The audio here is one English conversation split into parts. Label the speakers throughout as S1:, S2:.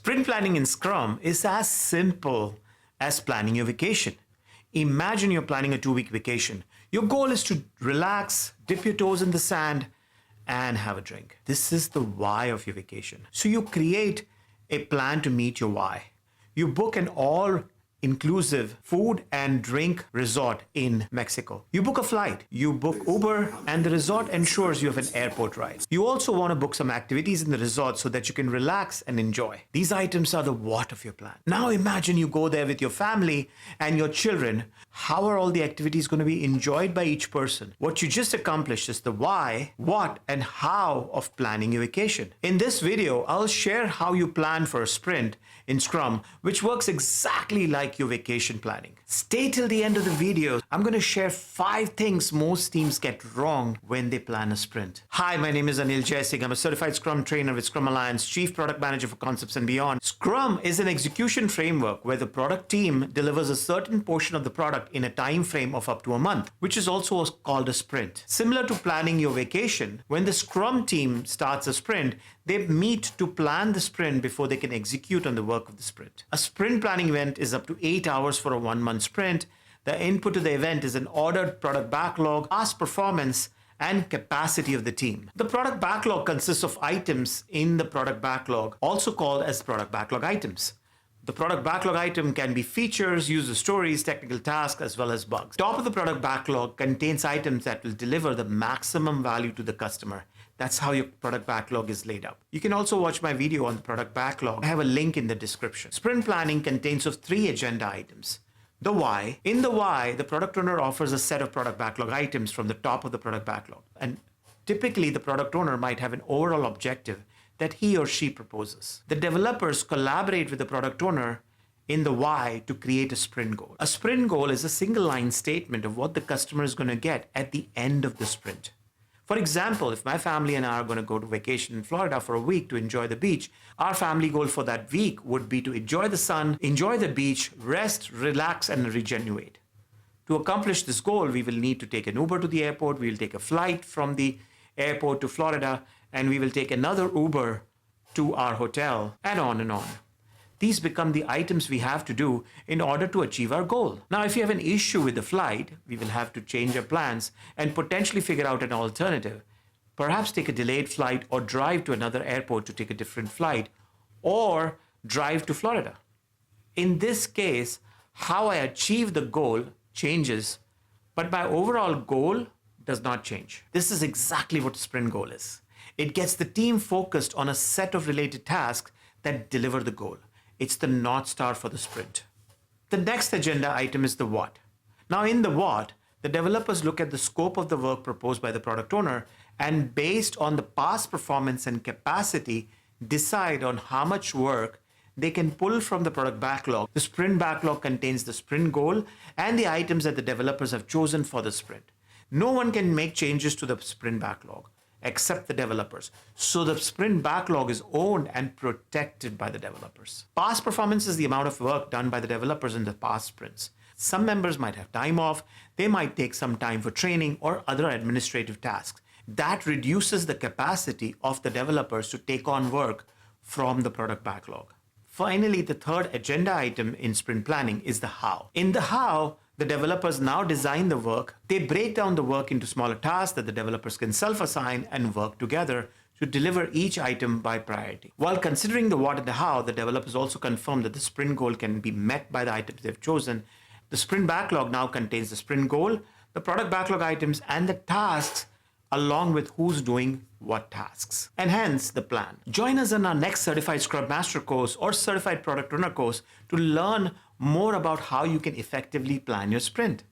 S1: Sprint planning in Scrum is as simple as planning your vacation. Imagine you're planning a 2-week vacation. Your goal is to relax, dip your toes in the sand, and have a drink. This is the why of your vacation. So you create a plan to meet your why. You book an all-inclusive food and drink resort in Mexico. You book a flight, you book Uber, and the resort ensures you have an airport ride. You also want to book some activities in the resort so that you can relax and enjoy. These items are the what of your plan. Now imagine you go there with your family and your children. How are all the activities going to be enjoyed by each person? What you just accomplished is the why, what, and how of planning your vacation. In this video, I'll share how you plan for a sprint in Scrum, which works exactly like your vacation planning. Stay till the end of the video. I'm going to share 5 things most teams get wrong when they plan a sprint. Hi, my name is Anil Jaising. I'm a certified Scrum trainer with Scrum Alliance, Chief Product Manager for Concepts and Beyond. Scrum is an execution framework where the product team delivers a certain portion of the product in a time frame of up to a month, which is also called a sprint. Similar to planning your vacation, when the Scrum team starts a sprint, they meet to plan the sprint before they can execute on the work of the sprint. A sprint planning event is up to 8 hours for a 1-month sprint. The input to the event is an ordered product backlog, past performance, and capacity of the team. The product backlog consists of items in the product backlog, also called as product backlog items. The product backlog item can be features, user stories, technical tasks, as well as bugs. Top of the product backlog contains items that will deliver the maximum value to the customer. That's how your product backlog is laid out. You can also watch my video on the product backlog. I have a link in the description. Sprint planning contains of 3 agenda items. The why. In the why, the product owner offers a set of product backlog items from the top of the product backlog. And typically, the product owner might have an overall objective that he or she proposes. The developers collaborate with the product owner in the why to create a sprint goal. A sprint goal is a single line statement of what the customer is going to get at the end of the sprint. For example, if my family and I are going to go to vacation in Florida for a week to enjoy the beach, our family goal for that week would be to enjoy the sun, enjoy the beach, rest, relax, and regenerate. To accomplish this goal, we will need to take an Uber to the airport, we will take a flight from the airport to Florida, and we will take another Uber to our hotel, and on and on. These become the items we have to do in order to achieve our goal. Now, if you have an issue with the flight, we will have to change our plans and potentially figure out an alternative. Perhaps take a delayed flight or drive to another airport to take a different flight or drive to Florida. In this case, how I achieve the goal changes, but my overall goal does not change. This is exactly what a sprint goal is. It gets the team focused on a set of related tasks that deliver the goal. It's the North Star for the sprint. The next agenda item is the what. Now in the what, the developers look at the scope of the work proposed by the product owner and based on the past performance and capacity, decide on how much work they can pull from the product backlog. The sprint backlog contains the sprint goal and the items that the developers have chosen for the sprint. No one can make changes to the sprint backlog except the developers. So the sprint backlog is owned and protected by the developers. Past performance is the amount of work done by the developers in the past sprints. Some members might have time off, they might take some time for training or other administrative tasks. That reduces the capacity of the developers to take on work from the product backlog. Finally, the third agenda item in sprint planning is the how. In the how, the developers now design the work. They break down the work into smaller tasks that the developers can self-assign and work together to deliver each item by priority. While considering the what and the how, the developers also confirm that the sprint goal can be met by the items they've chosen. The sprint backlog now contains the sprint goal, the product backlog items, and the tasks along with who's doing what tasks, and hence the plan. Join us in our next Certified Scrum Master course or Certified Product Owner course to learn more about how you can effectively plan your sprint.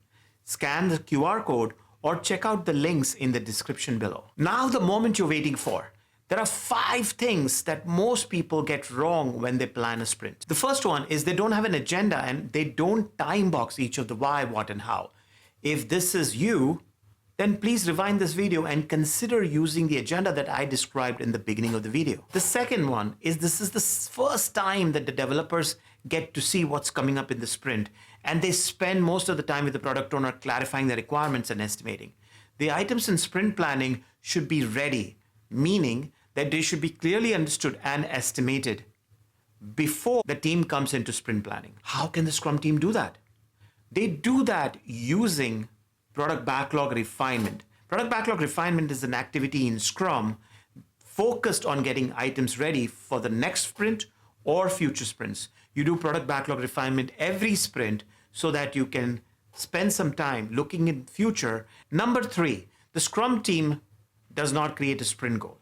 S1: Scan the QR code or check out the links in the description below. Now the moment you're waiting for. There are 5 things that most people get wrong when they plan a sprint. The first one is they don't have an agenda and they don't time box each of the why, what, and how. If this is you, then please rewind this video and consider using the agenda that I described in the beginning of the video. The second one is this is the first time that the developers get to see what's coming up in the sprint, and they spend most of the time with the product owner clarifying the requirements and estimating. The items in sprint planning should be ready, meaning that they should be clearly understood and estimated before the team comes into sprint planning. How can the Scrum team do that? They do that using product backlog refinement. Product backlog refinement is an activity in Scrum focused on getting items ready for the next sprint or future sprints. You do product backlog refinement every sprint so that you can spend some time looking in future. Number 3, the Scrum team does not create a sprint goal.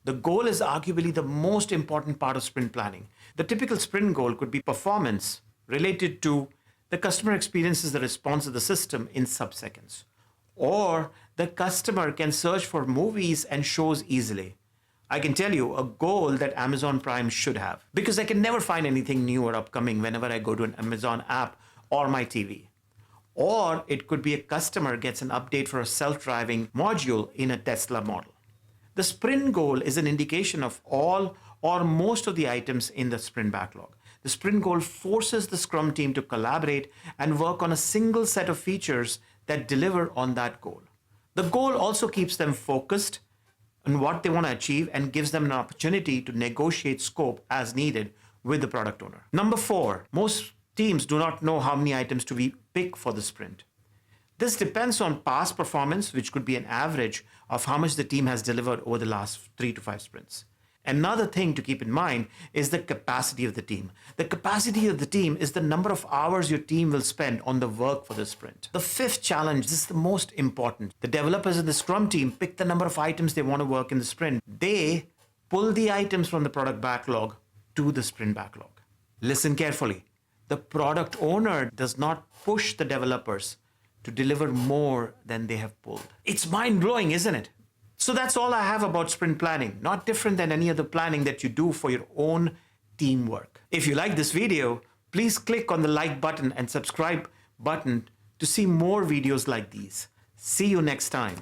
S1: The goal is arguably the most important part of sprint planning. The typical sprint goal could be performance related to the customer experiences the response of the system in sub-seconds. Or the customer can search for movies and shows easily. I can tell you a goal that Amazon Prime should have, because I can never find anything new or upcoming whenever I go to an Amazon app or my TV. Or it could be a customer gets an update for a self-driving module in a Tesla model. The sprint goal is an indication of all or most of the items in the sprint backlog. The sprint goal forces the Scrum team to collaborate and work on a single set of features that deliver on that goal. The goal also keeps them focused on what they want to achieve and gives them an opportunity to negotiate scope as needed with the product owner. Number 4, most teams do not know how many items to pick for the sprint. This depends on past performance, which could be an average of how much the team has delivered over the last 3 to 5 sprints. Another thing to keep in mind is the capacity of the team. The capacity of the team is the number of hours your team will spend on the work for the sprint. The 5th challenge, this is the most important. The developers in the Scrum team pick the number of items they want to work in the sprint. They pull the items from the product backlog to the sprint backlog. Listen carefully. The product owner does not push the developers to deliver more than they have pulled. It's mind-blowing, isn't it? So that's all I have about sprint planning, not different than any other planning that you do for your own teamwork. If you like this video, please click on the like button and subscribe button to see more videos like these. See you next time.